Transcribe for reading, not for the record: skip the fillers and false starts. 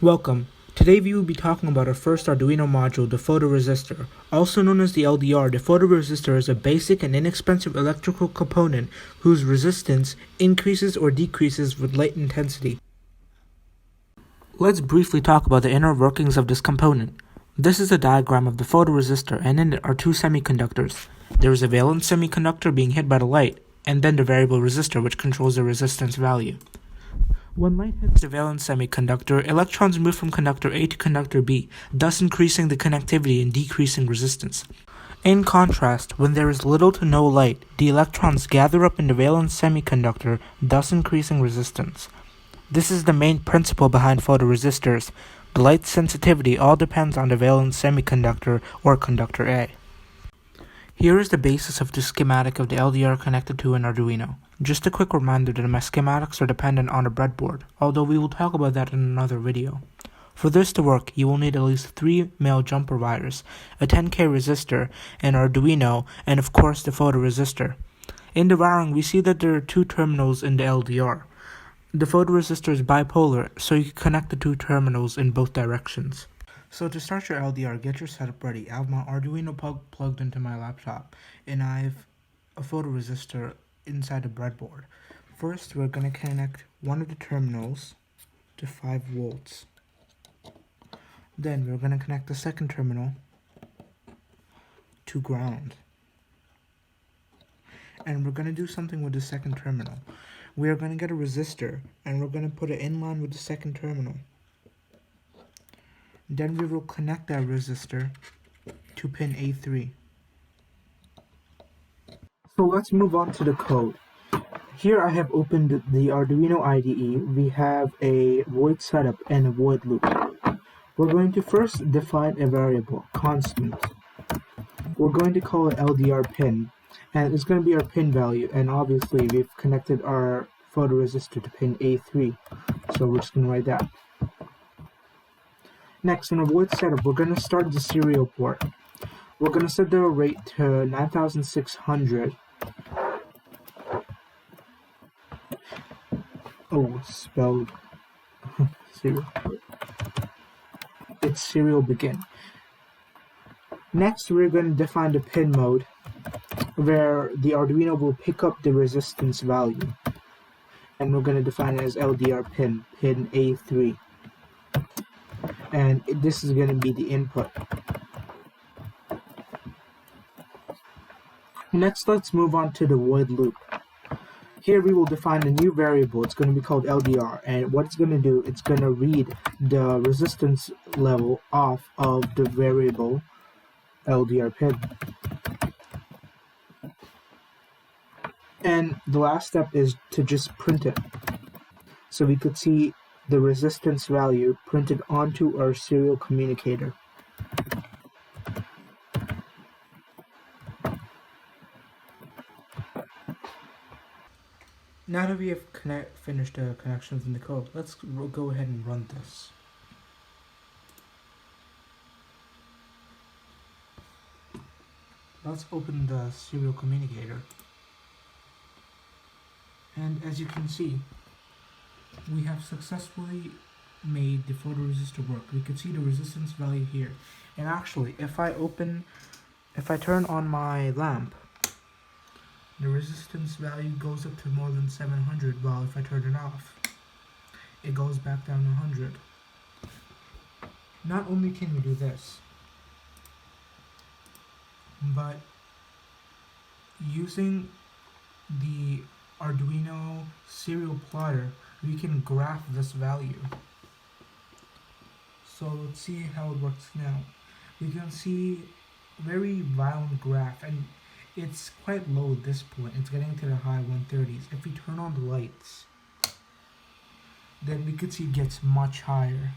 Welcome. Today we will be talking about our first Arduino module, the photoresistor. Also known as the LDR, the photoresistor is a basic and inexpensive electrical component whose resistance increases or decreases with light intensity. Let's briefly talk about the inner workings of this component. This is a diagram of the photoresistor, and in it are two semiconductors. There is a valence semiconductor being hit by the light, and then the variable resistor, which controls the resistance value. When light hits the valence semiconductor, electrons move from conductor A to conductor B, thus increasing the connectivity and decreasing resistance. In contrast, when there is little to no light, the electrons gather up in the valence semiconductor, thus increasing resistance. This is the main principle behind photoresistors. The light sensitivity all depends on the valence semiconductor or conductor A. Here is the basis of the schematic of the LDR connected to an Arduino. Just a quick reminder that my schematics are dependent on a breadboard, although we will talk about that in another video. For this to work, you will need at least 3 male jumper wires, a 10K resistor, an Arduino, and of course the photoresistor. In the wiring, we see that there are 2 terminals in the LDR. The photoresistor is bipolar, so you can connect the 2 terminals in both directions. So to start your LDR, get your setup ready. I have my Arduino plugged into my laptop, and I have a photoresistor inside the breadboard. First, we're going to connect one of the terminals to 5 volts. Then we're going to connect the second terminal to ground. And we're going to do something with the second terminal. We are going to get a resistor, and we're going to put it in line with the second terminal. Then we will connect that resistor to pin A3. So let's move on to the code. Here I have opened the Arduino IDE. We have a void setup and a void loop. We're going to first define a variable, constant. We're going to call it ldrPin, and it's going to be our pin value, and obviously we've connected our photoresistor to pin A3, so we're just going to write that. Next, in a void setup, we're going to start the serial port. We're going to set the rate to 9600. Oh, spelled serial port. It's Serial.begin. Next, we're going to define the pinMode, where the Arduino will pick up the resistance value. And we're going to define it as ldrPin, pin A3. And this is going to be the input. Next, let's move on to the void loop. Here we will define a new variable. It's going to be called LDR, and what it's going to do, it's going to read the resistance level off of the variable ldrPin. And the last step is to just print it. So we could see the resistance value printed onto our serial communicator. Now that we have finished the connections in the code, let's go ahead and run this. Let's open the serial communicator. And as you can see, we have successfully made the photoresistor work. We can see the resistance value here. And actually, if I turn on my lamp, the resistance value goes up to more than 700, while if I turn it off, it goes back down to 100. Not only can we do this, but using the Arduino serial plotter, we can graph this value. So let's see how it works now. We can see very violent graph, and it's quite low at this point. It's getting to the high 130s. If we turn on the lights, then we could see it gets much higher.